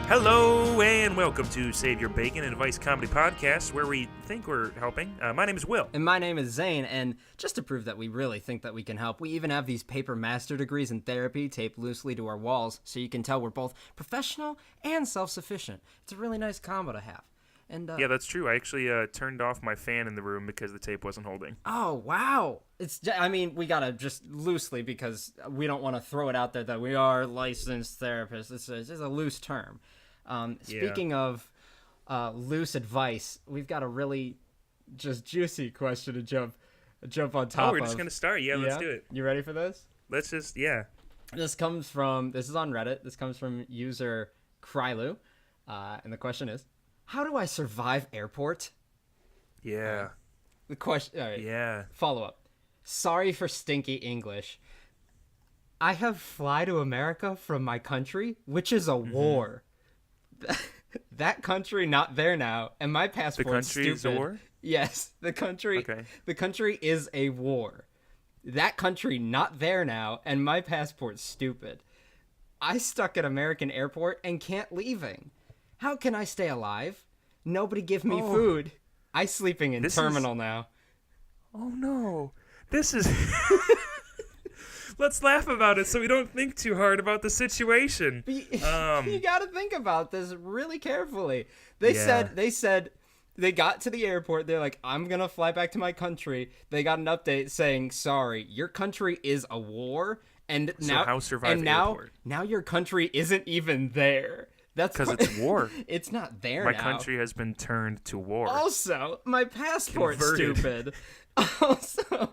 Hello and welcome to Save Your Bacon and Advice Comedy Podcast, where we think we're helping. My name is Will. And my name is Zane, and just to prove that we really think that we can help, we even have these paper master degrees in therapy taped loosely to our walls, so you can tell we're both professional and self-sufficient. It's a really nice combo to have. And Yeah, that's true. I actually turned off my fan in the room because the tape wasn't holding. Oh, wow. We gotta just loosely, because we don't want to throw it out there that we are licensed therapists. It's just a loose term. Speaking of loose advice, we've got a really just juicy question to jump on top of. Oh, we're just going to start. Yeah, let's do it. You ready for this? Let's just, This is on Reddit. This comes from user Krylu. And the question is, how do I survive airport? Yeah. The question, all right. Yeah. Follow up. Sorry for stinky English. I have fly to America from my country, which is a war. That country not there now, and my passport's stupid. The country is a war? Yes, the country. Okay. The country is a war. That country not there now, and my passport's stupid. I stuck at American airport and can't leaving. How can I stay alive? Nobody give me food. I sleeping in terminal now. Oh no, this is. Let's laugh about it so we don't think too hard about the situation. You got to think about this really carefully. They said they got to the airport. They're like, I'm going to fly back to my country. They got an update saying, sorry, your country is a war. And now, how survive the airport? Now your country isn't even there. That's because it's war. It's not there now. My now. country has been turned to war. Also, my passport's stupid. Also,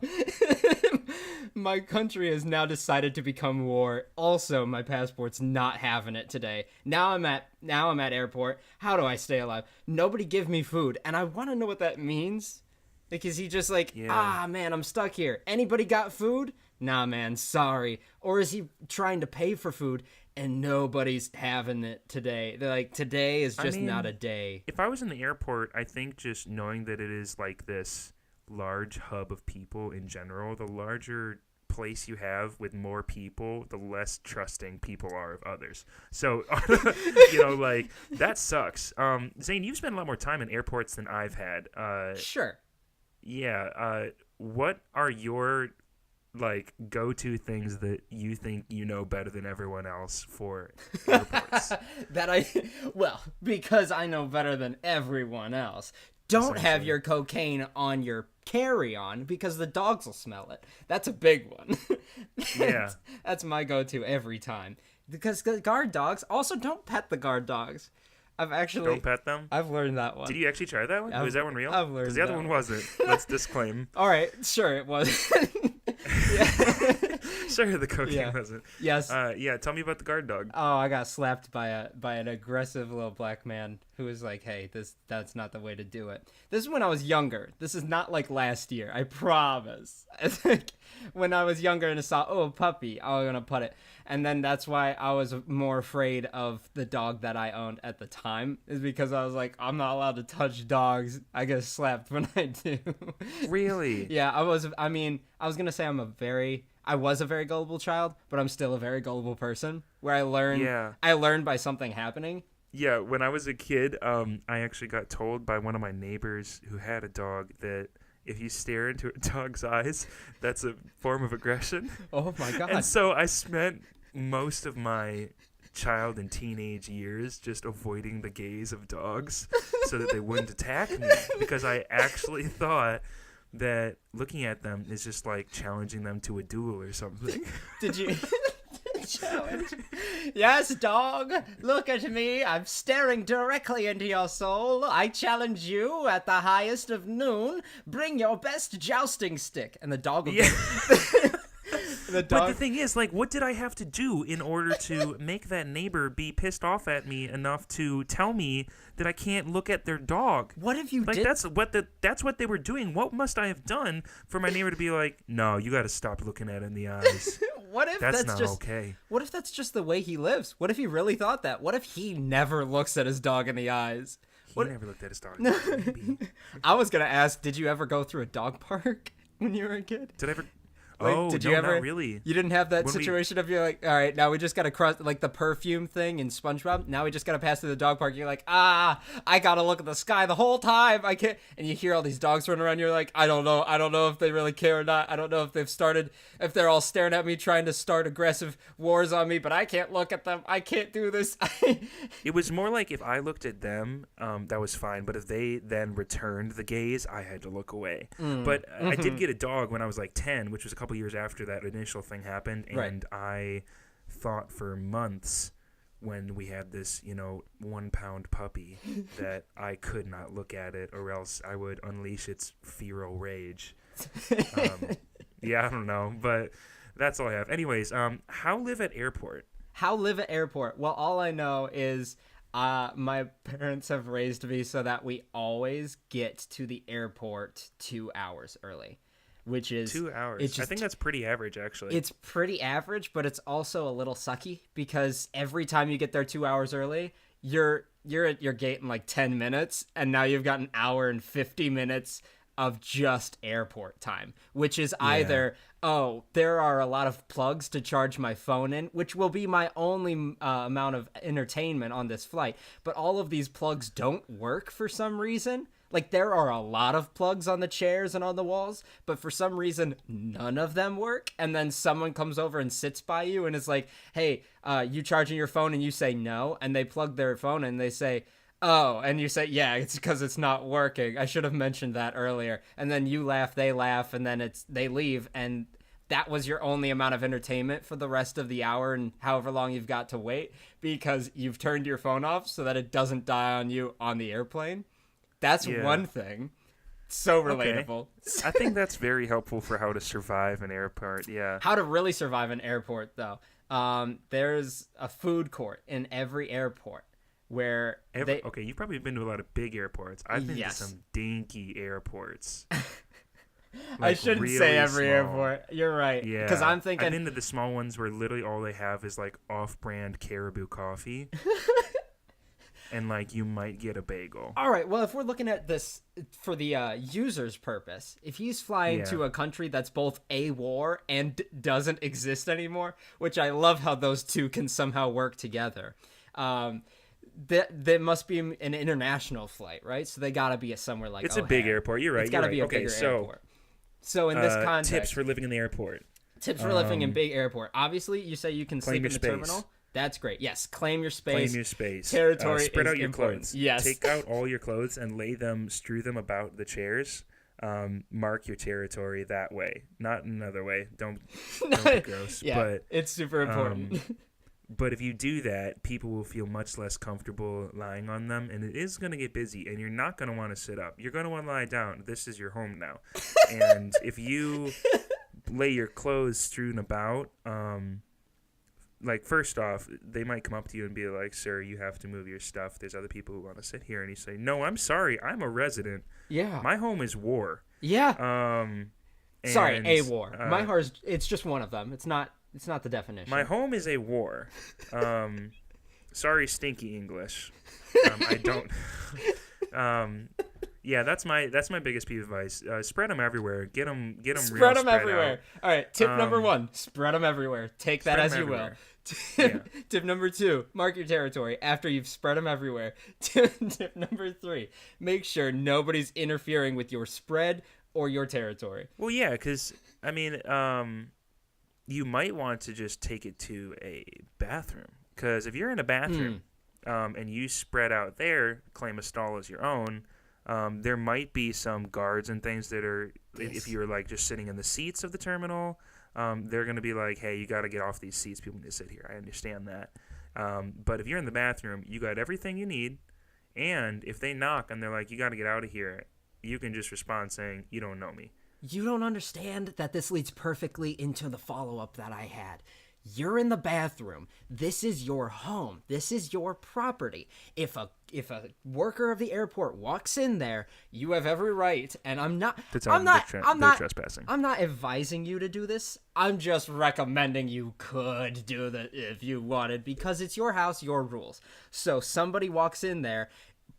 my country has now decided to become war. Also, my passport's not having it today. Now I'm at airport. How do I stay alive? Nobody give me food, and I want to know what that means. Because he just man, I'm stuck here. Anybody got food? Nah, man, sorry. Or is he trying to pay for food and nobody's having it today? They're like, today is just not a day. If I was in the airport, I think just knowing that it is like this large hub of people in general, the larger place you have with more people, the less trusting people are of others. So, that sucks. Zane, you've spent a lot more time in airports than I've had. Sure. Yeah. What are your go-to things that you think you know better than everyone else for airports? Because I know better than everyone else. Don't have your cocaine on your carry-on because the dogs will smell it. That's a big one. That's my go-to every time. Because the guard dogs, also don't pet the guard dogs. Don't pet them? I've learned that one. Did you actually try that one? Was that one real? I've learned because the other one wasn't. Let's disclaim. All right, sure it was. Sure, the cocaine wasn't. Yes. Tell me about the guard dog. Oh, I got slapped by an aggressive little black man who was like, "Hey, that's not the way to do it." This is when I was younger. This is not like last year. I promise. It's like when I was younger and I saw, a puppy, I was gonna pet it, and then that's why I was more afraid of the dog that I owned at the time, is because I was like, I'm not allowed to touch dogs. I get slapped when I do. Really? Yeah, I was gonna say I was a very gullible child, but I'm still a very gullible person, where I learned by something happening. Yeah, when I was a kid, I actually got told by one of my neighbors who had a dog that if you stare into a dog's eyes, that's a form of aggression. Oh my God. And so I spent most of my child and teenage years just avoiding the gaze of dogs so that they wouldn't attack me, because I actually thought that looking at them is just like challenging them to a duel or something. Did you challenge? Yes, dog, look at me. I'm staring directly into your soul. I challenge you at the highest of noon. Bring your best jousting stick. And the dog will But the thing is, what did I have to do in order to make that neighbor be pissed off at me enough to tell me that I can't look at their dog? What if you did? That's what they were doing. What must I have done for my neighbor to be like, no, you got to stop looking at it in the eyes? What if that's not okay? What if that's just the way he lives? What if he really thought that? What if he never looks at his dog in the eyes? He never looked at his dog in the eyes. I was going to ask, did you ever go through a dog park when you were a kid? Did I ever? Oh, did no, you ever? not really. You didn't have that When situation of you're like, all right, now we just gotta cross like the perfume thing in SpongeBob. Now we just gotta pass through the dog park. You're like, I gotta look at the sky the whole time. I can't. And you hear all these dogs running around. You're like, I don't know if they really care or not. I don't know if they're all staring at me trying to start aggressive wars on me. But I can't look at them. I can't do this. It was more like if I looked at them, that was fine. But if they then returned the gaze, I had to look away. But I did get a dog when I was like 10, which was a couple years after that initial thing happened. And I thought for months when we had this, 1 pound puppy that I could not look at it or else I would unleash its feral rage. Yeah, I don't know. But that's all I have. Anyways, how live at airport? How live at airport? Well, all I know is my parents have raised me so that we always get to the airport 2 hours early, which is 2 hours. I think that's pretty average, actually. It's pretty average, but it's also a little sucky because every time you get there 2 hours early, you're at your gate in like 10 minutes, and now you've got an hour and 50 minutes of just airport time, which is either, there are a lot of plugs to charge my phone in, which will be my only amount of entertainment on this flight. But all of these plugs don't work for some reason. Like, there are a lot of plugs on the chairs and on the walls, but for some reason, none of them work. And then someone comes over and sits by you and is like, hey, you charging your phone? And you say no. And they plug their phone and they say, oh, and you say, yeah, it's because it's not working. I should have mentioned that earlier. And then you laugh, they laugh, and then they leave. And that was your only amount of entertainment for the rest of the hour and however long you've got to wait because you've turned your phone off so that it doesn't die on you on the airplane. That's one thing. So relatable. Okay. I think that's very helpful for how to survive an airport. Yeah. How to really survive an airport, though. There's a food court in every airport where okay, you've probably been to a lot of big airports. I've been to some dinky airports. I shouldn't really say every small. Airport. You're right. Yeah. Because I'm thinking... I've been to the small ones where literally all they have is like off-brand Caribou coffee. And like you might get a bagel. All right. Well, if we're looking at this for the user's purpose, if he's flying to a country that's both a war and doesn't exist anymore, which I love how those two can somehow work together, that must be an international flight, right? So they got to be at somewhere like It's a big airport. You're right. It's got to be a bigger airport. So in this context, tips for living in the airport. Tips for living in big airport. Obviously, you say you can sleep in the terminal. That's great. Yes, claim your space. Claim your space. Territory spread is out your important. clothes. Yes. Take out all your clothes and strew them about the chairs. Mark your territory that way, not another way. Don't be gross. Yeah, but it's super important. But if you do that, people will feel much less comfortable lying on them, and it is going to get busy, and you're not going to want to sit up. You're going to want to lie down. This is your home now. And if you lay your clothes strewn about, like, first off, they might come up to you and be like, sir, you have to move your stuff. There's other people who want to sit here. And you say, no, I'm sorry. I'm a resident. Yeah. My home is war. Yeah. Sorry, a war. My heart it's just one of them. It's not the definition. My home is a war. Sorry, stinky English. I don't. Yeah, that's my biggest piece of advice. Spread them everywhere. Get them Spread them everywhere. Out. All right, tip number 1, spread them everywhere. Take that as you will. Tip number 2, mark your territory after you've spread them everywhere. Tip number 3, make sure nobody's interfering with your spread or your territory. Well, yeah, because, I mean, you might want to just take it to a bathroom. Because if you're in a bathroom and you spread out there, claim a stall as your own, there might be some guards and things that are, if you're like just sitting in the seats of the terminal, they're going to be like, hey, you got to get off these seats. People need to sit here. I understand that. But if you're in the bathroom, you got everything you need. And if they knock and they're like, you got to get out of here, you can just respond saying, you don't know me. You don't understand that this leads perfectly into the follow-up that I had. You're in the bathroom. This is your home. This is your property. If a worker of the airport walks in there, you have every right. And I'm not trespassing. I'm not advising you to do this. I'm just recommending you could do that if you wanted, because it's your house, your rules. So somebody walks in there,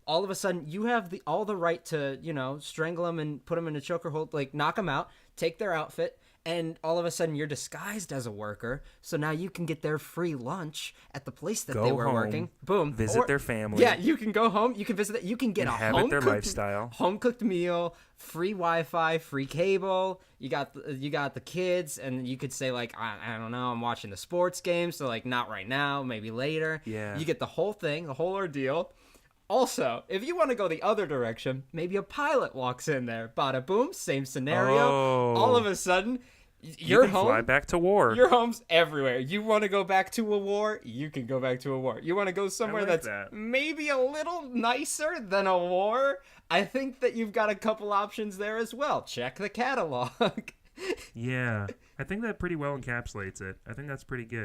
all of a sudden you have all the right to, strangle them and put them in a choker hold, like knock them out, take their outfit, and all of a sudden you're disguised as a worker, so now you can get their free lunch at the place that Go they were home, working. Boom. Visit their family. Yeah, you can go home, you can visit, you can get their lifestyle. home-cooked meal, free Wi-Fi, free cable. You got the kids, and you could say, like, I don't know, I'm watching the sports game, so, like, not right now, maybe later. Yeah. You get the whole thing, the whole ordeal. Also, if you want to go the other direction, maybe a pilot walks in there. Bada boom, same scenario. Oh. All of a sudden, you can fly back to war. Your home's everywhere. You want to go back to a war? You can go back to a war. You want to go somewhere that's maybe a little nicer than a war? I think that you've got a couple options there as well. Check the catalog. Yeah, I think that pretty well encapsulates it. I think that's pretty good.